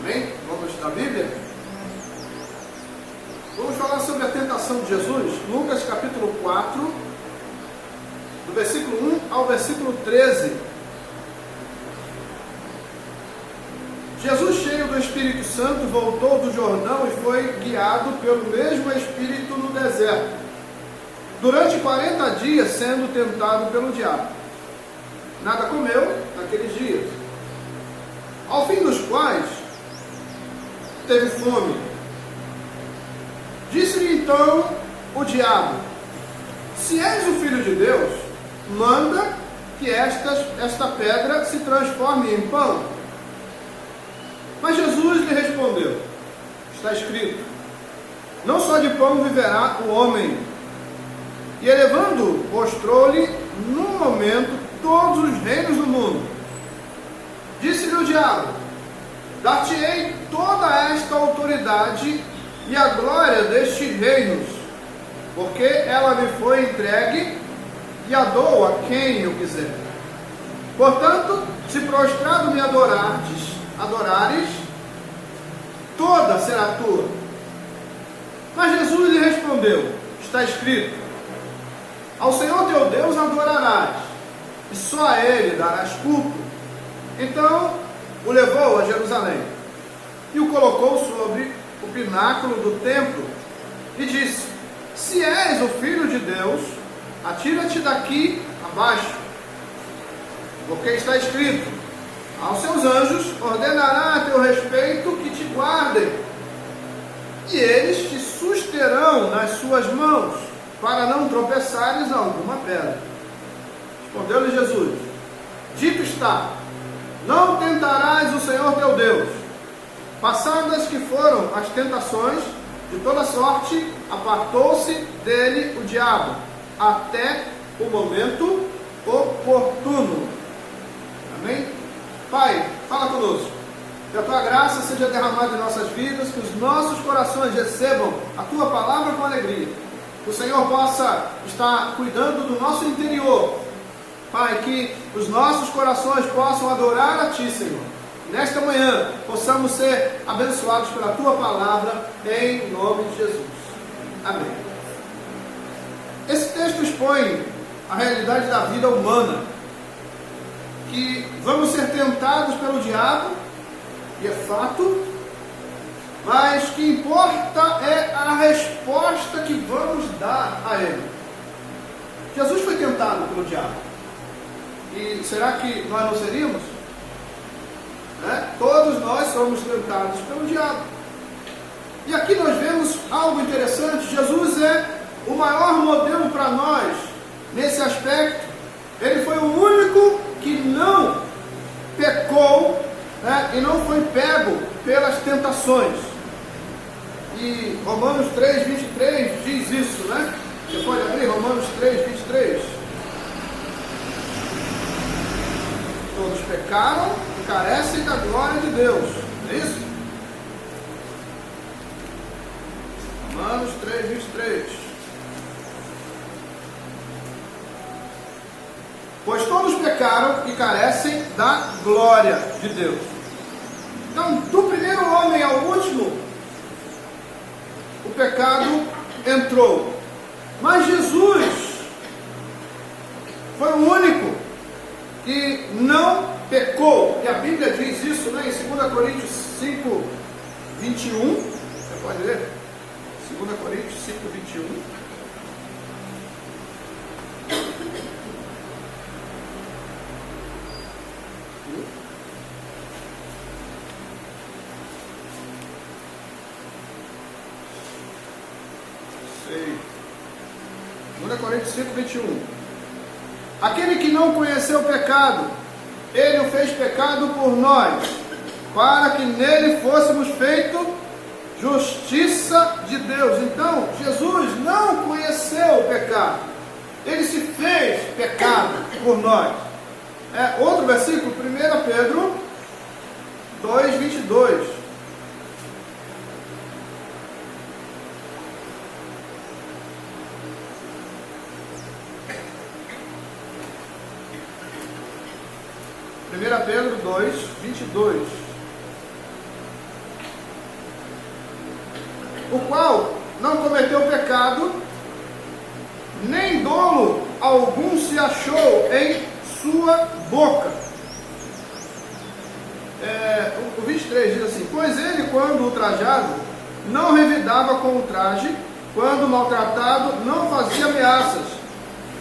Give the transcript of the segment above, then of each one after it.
Amém? Vamos estudar a Bíblia? Vamos falar sobre a tentação de Jesus. Lucas capítulo 4, do versículo 1 ao versículo 13. Jesus, cheio do Espírito Santo, voltou do Jordão e foi guiado pelo mesmo Espírito no deserto, durante 40 dias sendo tentado pelo diabo. Nada comeu naqueles dias, ao fim dos quais teve fome. Disse-lhe então o diabo: se és o Filho de Deus, manda que esta pedra se transforme em pão. Mas Jesus lhe respondeu: está escrito, não só de pão viverá o homem. E elevando, mostrou-lhe num momento todos os reinos do mundo. Disse-lhe o diabo: dar-te-ei toda esta autoridade e a glória destes reinos, porque ela me foi entregue e a dou a quem eu quiser. Portanto, se prostrado me adorares, toda será tua. Mas Jesus lhe respondeu: está escrito, ao Senhor teu Deus adorarás, e só a Ele darás culto. Então o levou a Jerusalém e o colocou sobre o pináculo do templo e disse: se és o Filho de Deus, atira-te daqui abaixo, porque está escrito, aos seus anjos ordenará a teu respeito que te guardem, e eles te susterão nas suas mãos, para não tropeçares a alguma pedra. Respondeu-lhe Jesus: dito está, não tentarás o Senhor teu Deus. Passadas que foram as tentações de toda sorte, apartou-se dele o diabo, até o momento oportuno. Amém? Pai, fala conosco. Que a tua graça seja derramada em nossas vidas, que os nossos corações recebam a tua palavra com alegria. Que o Senhor possa estar cuidando do nosso interior. Pai, que os nossos corações possam adorar a ti, Senhor. Nesta manhã, possamos ser abençoados pela tua palavra, em nome de Jesus. Amém. Esse texto expõe a realidade da vida humana, que vamos ser tentados pelo diabo, e é fato, mas o que importa é a resposta que vamos dar a ele. Jesus foi tentado pelo diabo, e será que nós não seríamos? Todos nós somos tentados pelo diabo. E aqui nós vemos algo interessante. Jesus é o maior modelo para nós nesse aspecto. Ele foi o único que não pecou, e não foi pego pelas tentações. E Romanos 3:23 diz isso, né? Você pode abrir Romanos 3:23. Todos pecaram e carecem da glória de Deus. É isso? Romanos 3:23. Pois todos pecaram e carecem da glória de Deus. Então, do primeiro homem ao último, o pecado entrou. Mas Jesus foi o único que não pecou. E a Bíblia diz isso, né, em 2 Coríntios 5:21. Você pode ler? 2 Coríntios 5:21. Sei. 2 Coríntios 5:21. Aquele que não conheceu o pecado, ele o fez pecado por nós, para que nele fôssemos feitos justiça de Deus. Então, Jesus não conheceu o pecado, ele se fez pecado por nós. Outro versículo, 1 Pedro 2:22. Pedro 2:22. não cometeu pecado, nem dolo algum se achou em sua boca. O 23 diz assim: pois ele, quando ultrajado, não revidava com o traje, quando maltratado, não fazia ameaças,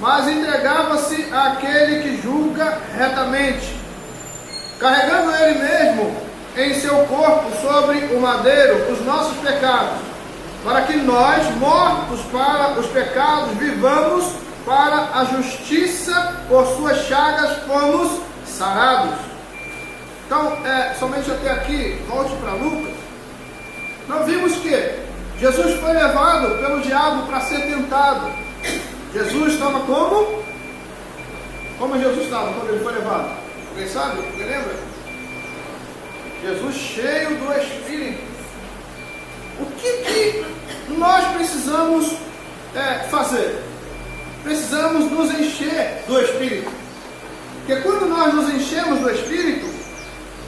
mas entregava-se àquele que julga retamente, carregando ele mesmo em seu corpo sobre o madeiro os nossos pecados, para que nós, mortos para os pecados, vivamos para a justiça. Por suas chagas fomos sarados. Então, somente até aqui, volte para Lucas. Nós vimos que Jesus foi levado pelo diabo para ser tentado. Jesus estava como? Como Jesus estava quando ele foi levado? Alguém sabe? Alguém lembra? Jesus cheio do Espírito. O que nós precisamos fazer? Precisamos nos encher do Espírito. Porque quando nós nos enchemos do Espírito,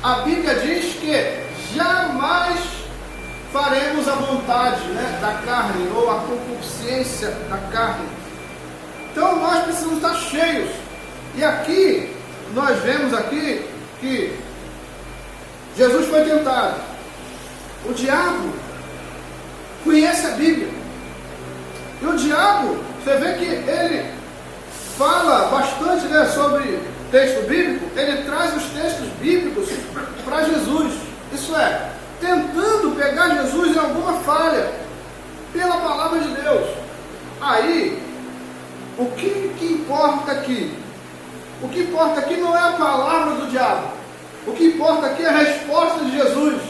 a Bíblia diz que jamais faremos a vontade da carne, ou a concupiscência da carne. Então nós precisamos estar cheios. E aqui, nós vemos aqui que Jesus foi tentado. O diabo conhece a Bíblia. E o diabo, você vê que ele fala bastante sobre texto bíblico. Ele traz os textos bíblicos para Jesus. Isso é, tentando pegar Jesus em alguma falha pela palavra de Deus. Aí, o que importa aqui? O que importa aqui não é a palavra do diabo. O que importa aqui é a resposta de Jesus.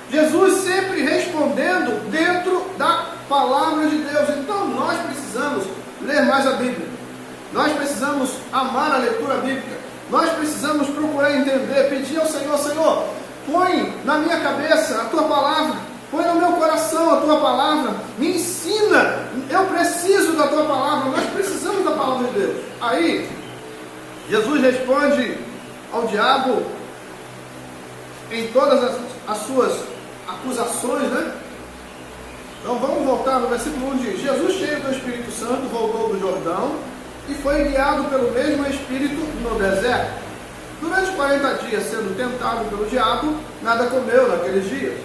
Jesus sempre respondendo dentro da palavra de Deus. Então nós precisamos ler mais a Bíblia. Nós precisamos amar a leitura bíblica. Nós precisamos procurar entender, pedir ao Senhor: Senhor, põe na minha cabeça a tua palavra, põe no meu coração a tua palavra, me ensina, eu preciso da tua palavra. Nós precisamos da palavra de Deus. Aí Jesus responde ao diabo em todas as suas acusações, Então vamos voltar no versículo 1: diz: Jesus, cheio do Espírito Santo, voltou do Jordão e foi guiado pelo mesmo Espírito no deserto. Durante 40 dias, sendo tentado pelo diabo, nada comeu naqueles dias,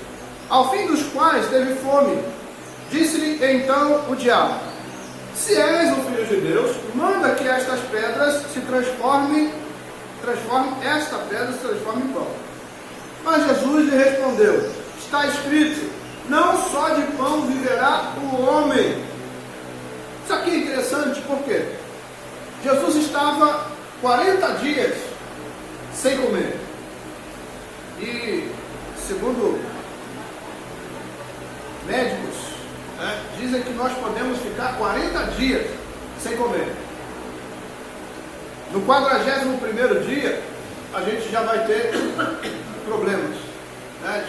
ao fim dos quais teve fome. Disse-lhe então o diabo: se és o Filho de Deus, manda que estas pedras se transformem em pão. Mas Jesus lhe respondeu: está escrito, não só de pão viverá o homem. Isso aqui é interessante porque Jesus estava 40 dias sem comer. E segundo médicos, dizem que nós podemos ficar 40 dias sem comer. No 41º dia, a gente já vai ter problemas,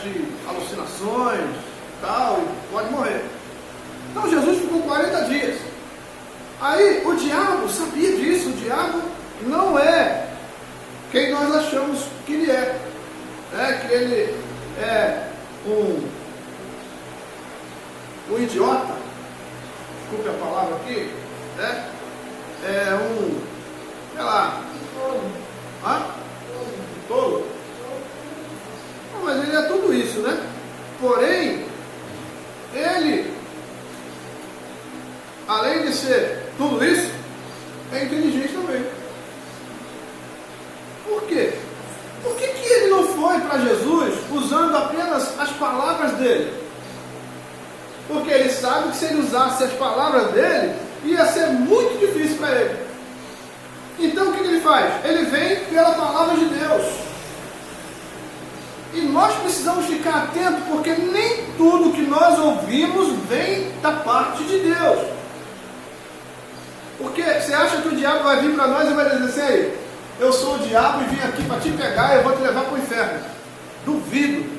de alucinações, tal, e pode morrer. Então Jesus ficou 40 dias. Aí o diabo sabia disso. O diabo não é quem nós achamos que ele é. Que ele é um idiota, desculpe a palavra aqui, é um, sei lá, tolo. Não, mas ele é tudo isso, Porém, ele, além de ser tudo isso, é inteligente também. Por quê? Por que ele não foi para Jesus usando apenas as palavras dele? Porque ele sabe que se ele usasse as palavras dele, ia ser muito difícil para ele. Então o que ele faz? Ele vem pela palavra de Deus. E nós precisamos ficar atentos, porque nem tudo que nós ouvimos vem da parte de Deus. Porque você acha que o diabo vai vir para nós e vai dizer assim: eu sou o diabo e vim aqui para te pegar e eu vou te levar para o inferno? Duvido.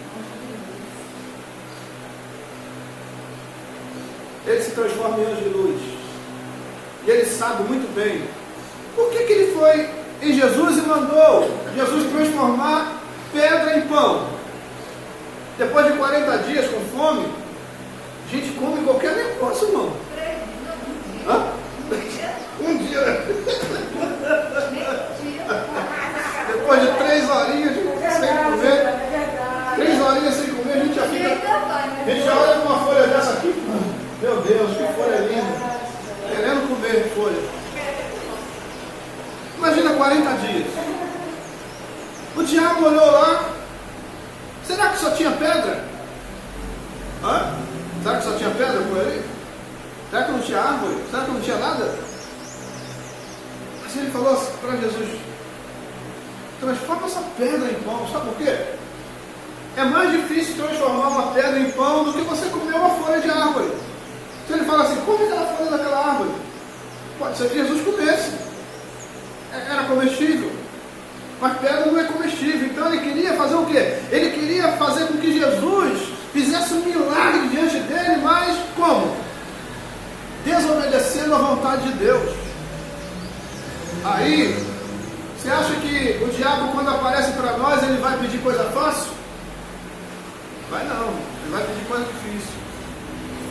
Ele se transforma em anjo de luz. E ele sabe muito bem. Por que ele foi em Jesus e mandou Jesus transformar pedra em pão? Depois de 40 dias com fome, A gente come qualquer negócio, irmão. Hã? Um dia. Depois de 3 horinhas sem comer, 3 horinhas sem comer, a gente já fica. A gente já olha com uma folha dessa aqui. Meu Deus, que folha linda. Querendo comer folha. Imagina 40 dias. O diabo olhou lá. Será que só tinha pedra? Hã? Será que só tinha pedra por ali? Será que não tinha árvore? Será que não tinha nada? Mas ele falou para Jesus: transforma essa pedra em pão. Sabe por quê? É mais difícil transformar uma pedra em pão do que você comer uma folha de árvore. Se ele fala assim, come aquela folha daquela árvore, pode ser que Jesus comesse. Era comestível. Mas pedra não é comestível. Então ele queria fazer o quê? Ele queria fazer com que Jesus fizesse um milagre diante dele, mas como? Desobedecendo a vontade de Deus. Aí, você acha que o diabo, quando aparece para nós, ele vai pedir coisa fácil? Vai não, ele vai pedir coisa difícil.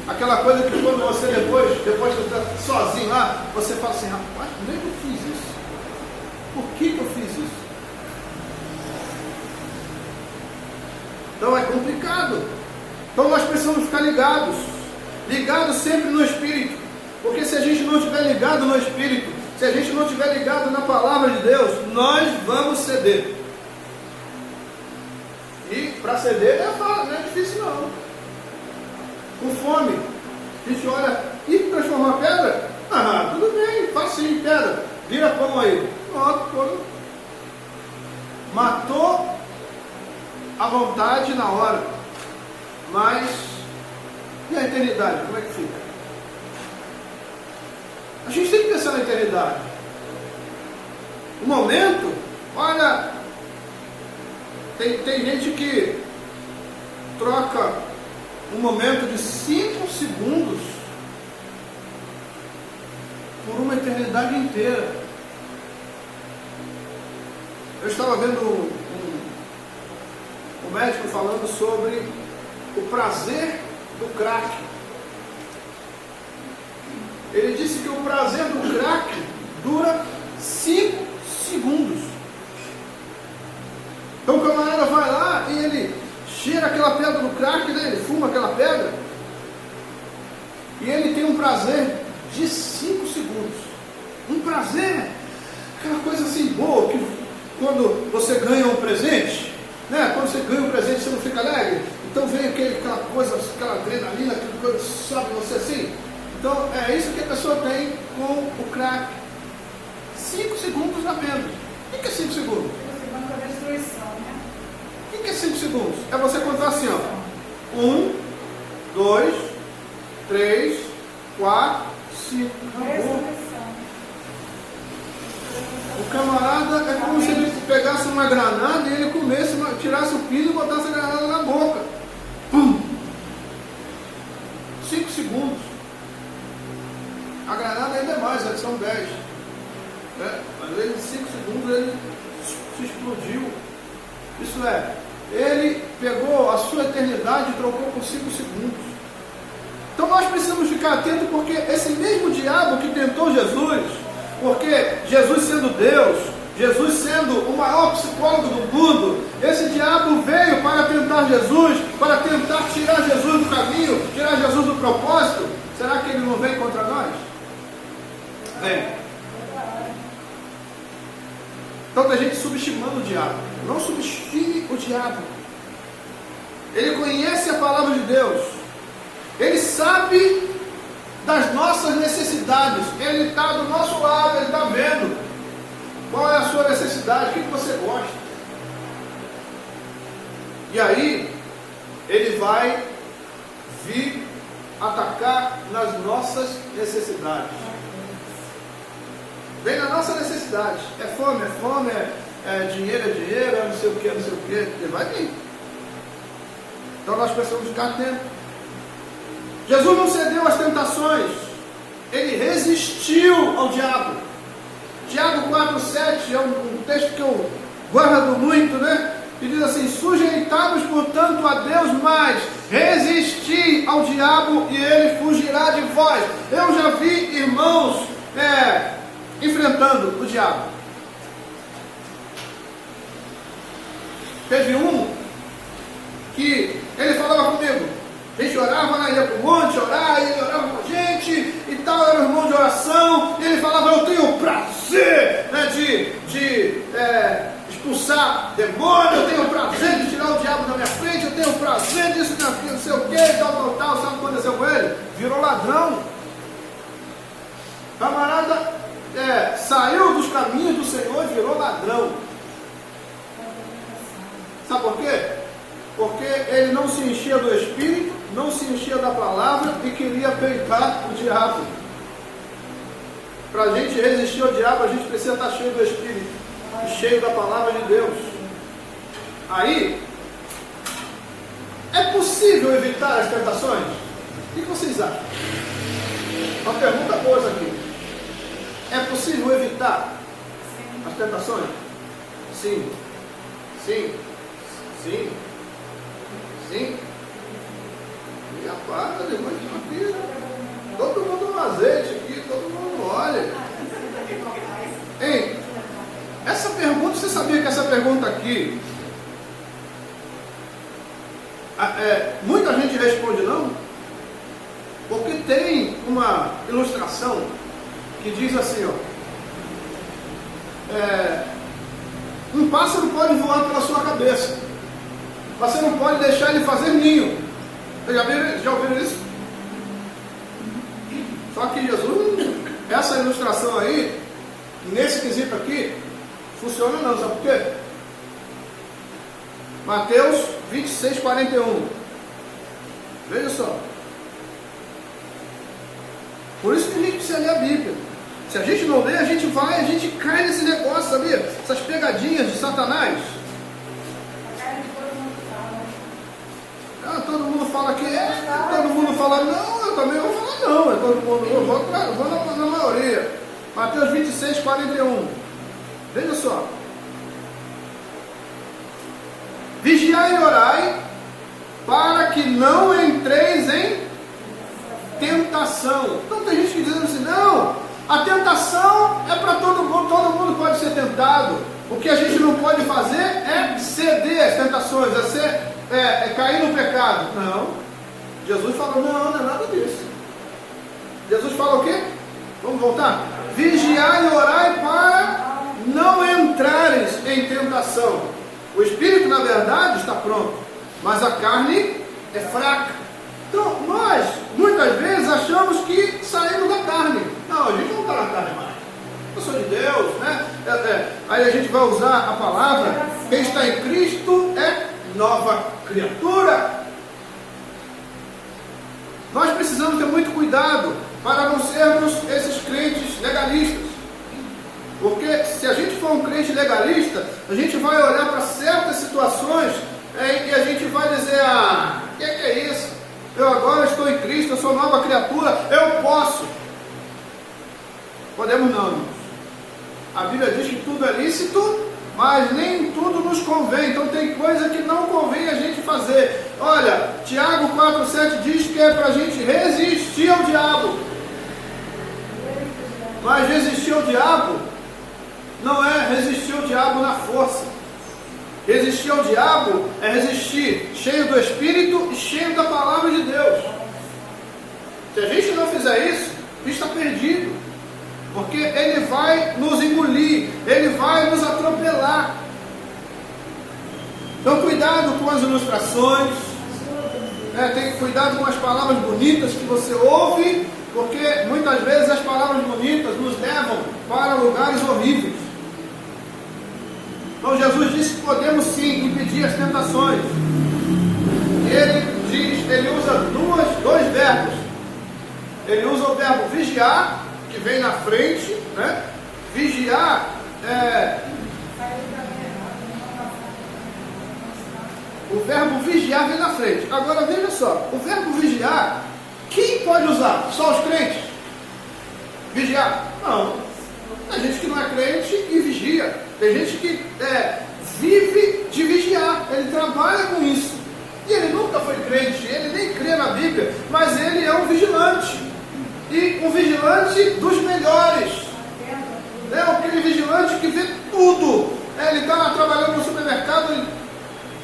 Aquela coisa que quando você depois que você está sozinho lá, você fala assim, rapaz, como é que eu fiz isso? Por que eu fiz isso? Então é complicado. Então nós precisamos ficar ligados sempre no Espírito. Porque se a gente não estiver ligado no Espírito, se a gente não estiver ligado na palavra de Deus, nós vamos ceder. E para ceder não é difícil não. Com fome, a gente olha, e transformar pedra? Ah, tudo bem, facinho, pedra. Vira pão aí. Pronto. Matou a vontade na hora. Mas, e a eternidade? Como é que fica? A gente tem que pensar na eternidade. O momento, olha, tem gente que troca um momento de 5 segundos por uma eternidade inteira. Eu estava vendo um médico falando sobre o prazer do crack. Ele disse que o prazer do crack dura 5 segundos. Então o camarada vai lá e ele cheira aquela pedra do crack, né? Ele fuma aquela pedra e ele tem um prazer de 5 segundos. Um prazer, aquela coisa assim boa, que quando você ganha um presente, né? Quando você ganha um presente você não fica alegre? Então vem aquela coisa, aquela adrenalina, aquela coisa que sobe você assim. Então é isso que a pessoa tem com o crack. 5 segundos apenas. O que é 5 segundos? O que é 5 segundos? É você contar assim, ó. 1, 2, 3, 4, 5. Acabou. O camarada é como se ele pegasse uma granada e ele comesse, tirasse o pino e botasse a granada na boca. Pum! 5 segundos. A granada ainda é mais, são 10. Né? Mas ele, em 5 segundos ele se explodiu. Isso é, ele pegou a sua eternidade e trocou por 5 segundos. Então nós precisamos ficar atentos, porque esse mesmo diabo que tentou Jesus, porque Jesus sendo Deus, Jesus sendo o maior psicólogo do mundo, esse diabo veio para tentar Jesus, para tentar tirar Jesus do caminho, tirar Jesus do propósito. Será que ele não vem contra nós? Vem. Então tem gente subestimando o diabo. Não subestime o diabo. Ele conhece a palavra de Deus. Ele sabe das nossas necessidades. Ele está do nosso lado, ele está vendo qual é a sua necessidade, o que você gosta. E aí, ele vai vir atacar nas nossas necessidades. Vem na nossa necessidade. É fome, é dinheiro, é não sei o que, não sei o que. Ele vai vir. Então nós precisamos ficar atentos. Jesus não cedeu às tentações. Ele resistiu ao diabo. Tiago 4,7 é um texto que eu guardo muito, né? E diz assim: sujeitados, portanto, a Deus, mas resisti ao diabo diabo e ele fugirá de vós. Eu já vi irmãos enfrentando o diabo. Teve um que ele falava comigo, a gente orava, né? Ia para o monte orar, ele orava com a gente e tal, era um irmão de oração, e ele falava, eu tenho prazer, né, de expulsar demônio, eu tenho prazer de tirar o diabo da minha frente, eu tenho prazer disso, daquilo, não sei o que, tal, sabe o que aconteceu com ele? Virou ladrão. Camarada saiu dos caminhos do Senhor e virou ladrão. Sabe por quê? Porque ele não se enchia do Espírito, não se enchia da palavra e queria peitar o diabo. Para a gente resistir ao diabo, a gente precisa estar cheio do Espírito e cheio da palavra de Deus. Aí, é possível evitar as tentações? O que vocês acham? Uma pergunta boa essa aqui. É possível evitar as tentações? Sim. Sim. Sim. Sim. E rapaz, depois de uma pizza, todo mundo no azeite aqui, todo mundo no óleo. Hein? Essa pergunta, você sabia que essa pergunta aqui, muita gente responde não? Porque tem uma ilustração que diz assim, ó, um pássaro pode voar pela sua cabeça, você não pode deixar ele fazer ninho. Vocês já ouviram isso? Só que Jesus, essa ilustração aí, nesse quesito aqui, funciona não, sabe por quê? Mateus 26, 41. Veja só. Por isso que a gente precisa ler a Bíblia. Se a gente não ler, a gente cai nesse negócio, sabia? Essas pegadinhas de Satanás. Todo mundo fala que todo mundo fala não, eu também vou falar não, todo mundo, eu vou na maioria. Mateus 26, 41. Veja só. Vigiai e orai, para que não entreis em tentação. Então tem gente que dizendo assim, não, a tentação é para todo mundo pode ser tentado. O que a gente não pode fazer é ceder às tentações, é cair no pecado. Não. Jesus falou, não é nada disso. Jesus fala o quê? Vamos voltar? Vigiai e orai para não entrares em tentação. O espírito, na verdade, está pronto, mas a carne é fraca. Então, nós, muitas vezes, achamos que saímos da carne. Não, a gente não está na carne mais. Eu sou de Deus, né? Aí a gente vai usar a palavra, quem está em Cristo é nova criatura. Nós precisamos ter muito cuidado para não sermos esses crentes legalistas. Porque se a gente for um crente legalista, a gente vai olhar para certas situações e a gente vai dizer, o que é isso? Eu agora estou em Cristo, eu sou nova criatura, eu posso. Podemos não, irmãos. A Bíblia diz que tudo é lícito, mas nem tudo nos convém. Então tem coisa que não convém a gente fazer. Olha, Tiago 4,7 diz que é para a gente resistir ao diabo. Mas resistir ao diabo não é resistir ao diabo na força. Resistir ao diabo é resistir cheio do Espírito e cheio da palavra de Deus. Se a gente não fizer isso, a gente está perdido. Porque ele vai nos engolir, ele vai nos atropelar. Então cuidado com as ilustrações, tem cuidado com as palavras bonitas que você ouve, porque muitas vezes as palavras bonitas nos levam para lugares horríveis. Então Jesus disse que podemos sim impedir as tentações. Ele usa dois verbos. Ele usa o verbo vigiar, que vem na frente, né? Vigiar o verbo vigiar vem na frente. Agora veja só, o verbo vigiar, quem pode usar? Só os crentes? Vigiar? Não. Tem gente que não é crente e vigia. Tem gente que vive de vigiar. Ele trabalha com isso. E ele nunca foi crente, ele nem crê na Bíblia, mas um vigilante dos melhores. É aquele vigilante que vê tudo. Ele está lá trabalhando no supermercado, ele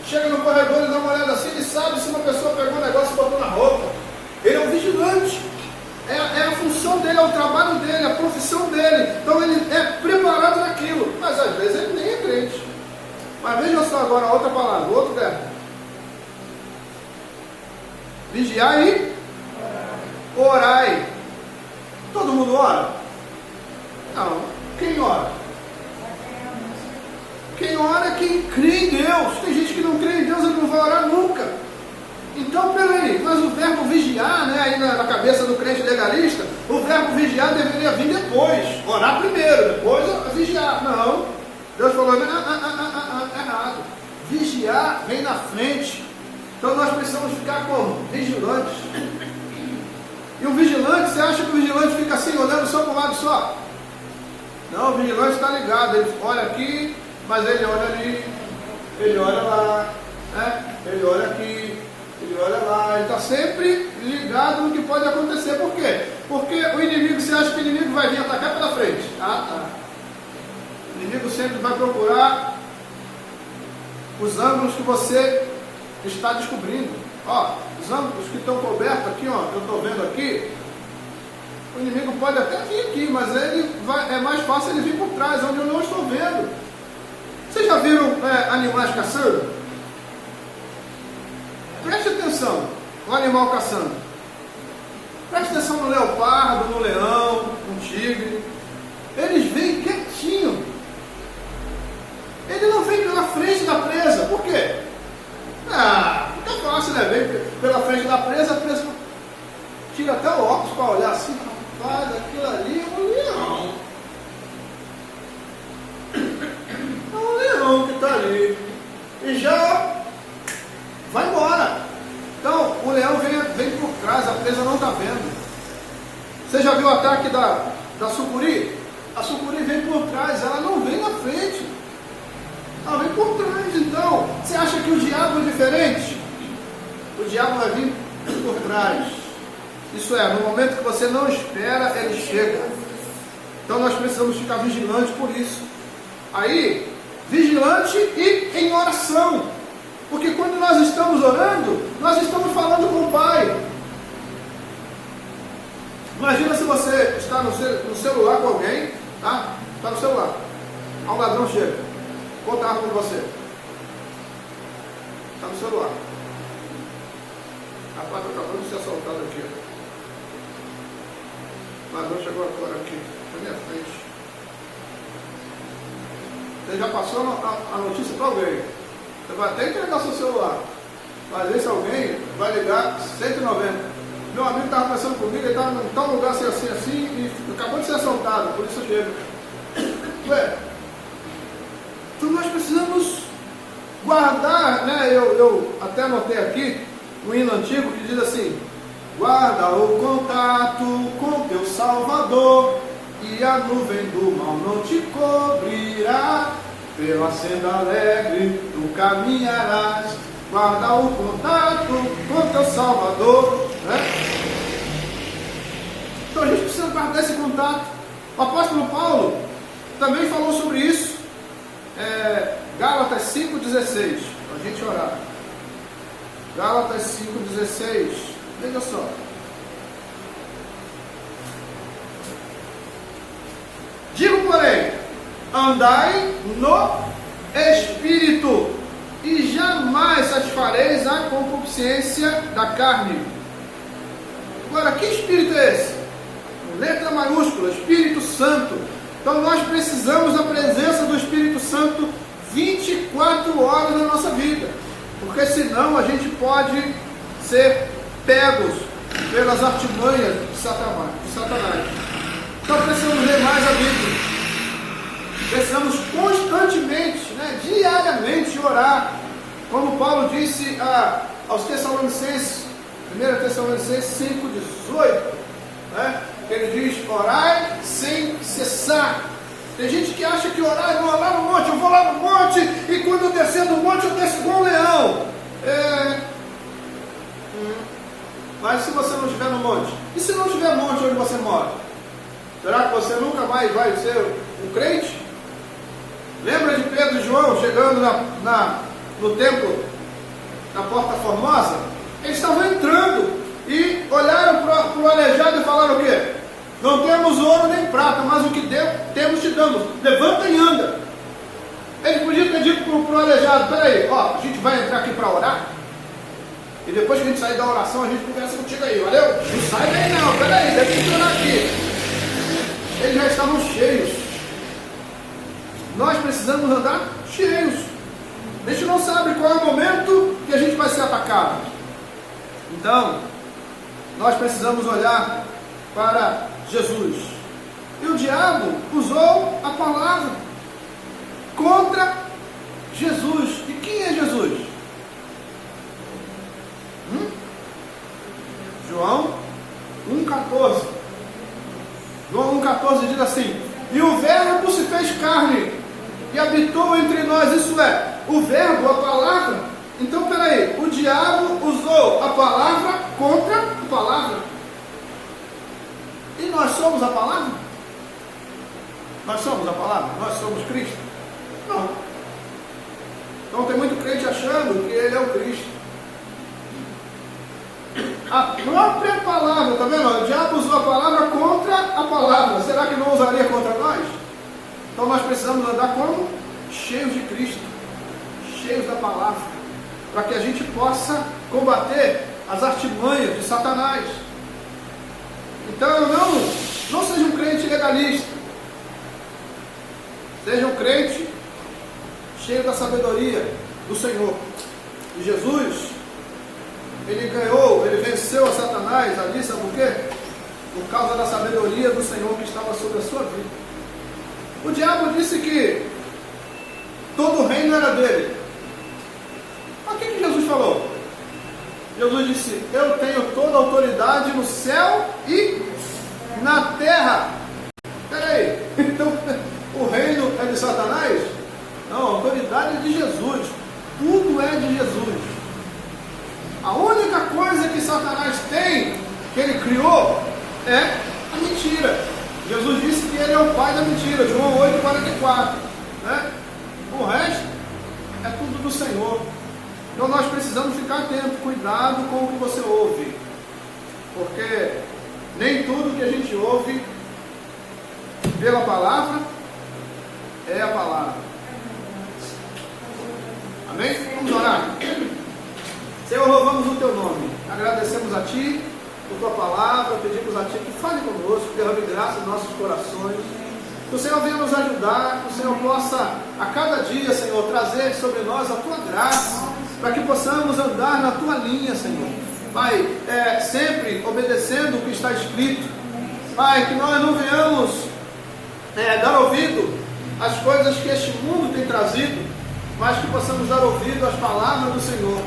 chega no corredor e dá uma olhada assim, ele sabe se uma pessoa pegou um negócio e botou na roupa. Ele é um vigilante. É a função dele, é o trabalho dele, é a profissão dele. Então ele é preparado naquilo. Mas às vezes ele nem é crente. Mas veja só agora a outra palavra, o outro verbo. Vigiai e orai. Todo mundo ora? Não. Quem ora? Quem ora é quem crê em Deus. Tem gente que não crê em Deus e não vai orar nunca. Então, peraí, mas o verbo vigiar, né, aí na cabeça do crente legalista, o verbo vigiar deveria vir depois. Orar primeiro, depois vigiar. Não. Deus falou, errado. Vigiar vem na frente. Então nós precisamos ficar como? Vigilantes. E o vigilante, você acha que o vigilante fica assim, olhando só para um lado só? Não, o vigilante está ligado, ele olha aqui, mas ele olha ali, ele olha lá, né? Ele olha aqui, ele olha lá, ele está sempre ligado no que pode acontecer. Por quê? Porque o inimigo, você acha que o inimigo vai vir atacar pela frente? Ah, tá. O inimigo sempre vai procurar os ângulos que você está descobrindo. Ó, os ângulos que estão cobertos aqui, ó, eu estou vendo aqui. O inimigo pode até vir aqui, mas é mais fácil ele vir por trás, onde eu não estou vendo. Vocês já viram animais caçando? Preste atenção no animal caçando. Preste atenção no leopardo, no leão, no tigre. Eles vêm quietinho. Ele não vem pela frente da presa. Por quê? Fica fácil, né? Vem pela frente da presa, a presa tira até o óculos para olhar assim. Rapaz, aquilo ali é um leão. É um leão que está ali. E já vai embora. Então, o leão vem por trás, a presa não está vendo. Você já viu o ataque da sucuri? A sucuri vem por trás, ela não vem na frente. Ela vem por trás. Então, você acha que o diabo é diferente? O diabo vai vir por trás. Isso é, no momento que você não espera, ele chega. Então nós precisamos ficar vigilantes por isso. Aí, vigilante e em oração. Porque quando nós estamos orando, nós estamos falando com o Pai. Imagina se você está no celular com alguém, tá? Está no celular. Aí um ladrão chega. Conta a arma com você. Está no celular. Rapaz, está acabando de ser assaltado aqui. O ladrão chegou agora aqui, na minha frente. Você já passou a notícia para alguém. Você vai até entregar seu celular. Mas esse alguém vai ligar 190. Meu amigo estava conversando comigo, ele estava em tal lugar assim, e acabou de ser assaltado, por isso chega. Ué, então nós precisamos guardar, né? Eu até anotei aqui um hino antigo que diz assim: guarda o contato com teu Salvador, e a nuvem do mal não te cobrirá, pela senda alegre tu caminharás. Guarda o contato com teu Salvador, né? Então a gente precisa guardar esse contato. O apóstolo Paulo também falou sobre isso. Gálatas 5,16, para a gente orar. Gálatas 5,16, veja só. Digo, porém, andai no Espírito, e jamais satisfareis a concupiscência da carne. Agora, que Espírito é esse? Letra maiúscula, Espírito Santo. Então nós precisamos da presença do Espírito Santo 24 horas na nossa vida, porque senão a gente pode ser pegos pelas artimanhas de Satanás. Então precisamos ler mais a Bíblia, precisamos constantemente, né, diariamente orar, como Paulo disse aos Tessalonicenses, 1 Tessalonicenses 5,18, né? Ele diz: orai sem cessar. Tem gente que acha que orar é vou lá no monte, eu vou lá no monte, e quando eu descer do monte eu desço igual um leão. Mas se você não estiver no monte? E se não tiver monte onde você mora? Será que você nunca mais vai ser um crente? Lembra de Pedro e João chegando no templo, na Porta Formosa? Eles estavam entrando e olharam para o aleijado e falaram o quê? Não temos ouro nem prata, mas o que temos te damos. Levanta e anda. Ele podia ter dito para o aleijado: peraí, ó, a gente vai entrar aqui para orar. E depois que a gente sair da oração, a gente conversa contigo aí, valeu? Não sai daí não, peraí, deixa eu orar aqui. Eles já estavam cheios. Nós precisamos andar cheios. A gente não sabe qual é o momento que a gente vai ser atacado. Então, nós precisamos olhar para Jesus. E o diabo usou a palavra contra Jesus. E quem é Jesus? João 1,14. João 1,14 diz assim: e o verbo se fez carne e habitou entre nós. Isso é, o verbo, a palavra. Então peraí, o diabo usou a palavra contra a palavra. E nós somos a palavra? Nós somos a palavra? Nós somos Cristo? Não. Então tem muito crente achando que ele é o Cristo. A própria palavra, está vendo? O diabo usou a palavra contra a palavra. Será que não usaria contra nós? Então nós precisamos andar como? Cheios de Cristo, cheios da palavra, para que a gente possa combater as artimanhas de Satanás. Então não seja um crente legalista. Seja um crente cheio da sabedoria do Senhor. E Jesus, ele venceu a Satanás ali, sabe por quê? Por causa da sabedoria do Senhor que estava sobre a sua vida. O diabo disse que todo o reino era dele. Mas o que Jesus falou? Jesus disse: eu tenho toda a autoridade no céu e na terra. Peraí, então o reino é de Satanás? Não, a autoridade é de Jesus. Tudo é de Jesus. A única coisa que Satanás tem, que ele criou, é a mentira. Jesus disse que ele é o pai da mentira, João 8,44. Né? O resto é tudo do Senhor. Então nós precisamos ficar atentos, cuidado com o que você ouve. Porque nem tudo que a gente ouve pela palavra é a palavra. Amém? Vamos orar. Senhor, louvamos o teu nome, agradecemos a ti por tua palavra, pedimos a ti que fale conosco, que derrame graça em nossos corações, que o Senhor venha nos ajudar, que o Senhor possa a cada dia, Senhor, trazer sobre nós a tua graça, para que possamos andar na tua linha, Senhor. Pai, sempre obedecendo o que está escrito. Pai, que nós não venhamos dar ouvido às coisas que este mundo tem trazido, mas que possamos dar ouvido às palavras do Senhor.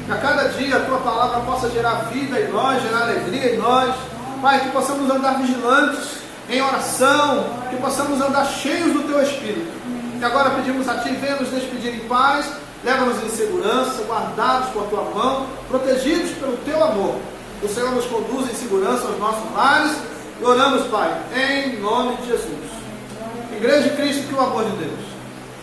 Que a cada dia a tua palavra possa gerar vida em nós, gerar alegria em nós. Pai, que possamos andar vigilantes em oração, que possamos andar cheios do teu Espírito. E agora pedimos a ti, venha nos despedir em paz, leva-nos em segurança, guardados com a tua mão, protegidos pelo teu amor. O Senhor nos conduz em segurança aos nossos lares. E oramos, Pai, em nome de Jesus. Igreja de Cristo, que o amor de Deus,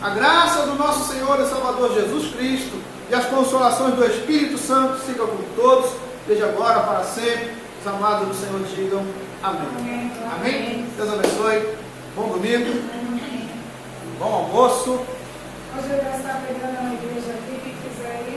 a graça do nosso Senhor e Salvador Jesus Cristo e as consolações do Espírito Santo sigam com todos, desde agora para sempre. Os amados do Senhor digam amém. Amém? Deus abençoe. Bom domingo. Bom almoço. Hoje eu vou estar pregando na igreja aqui, quem quiser ir.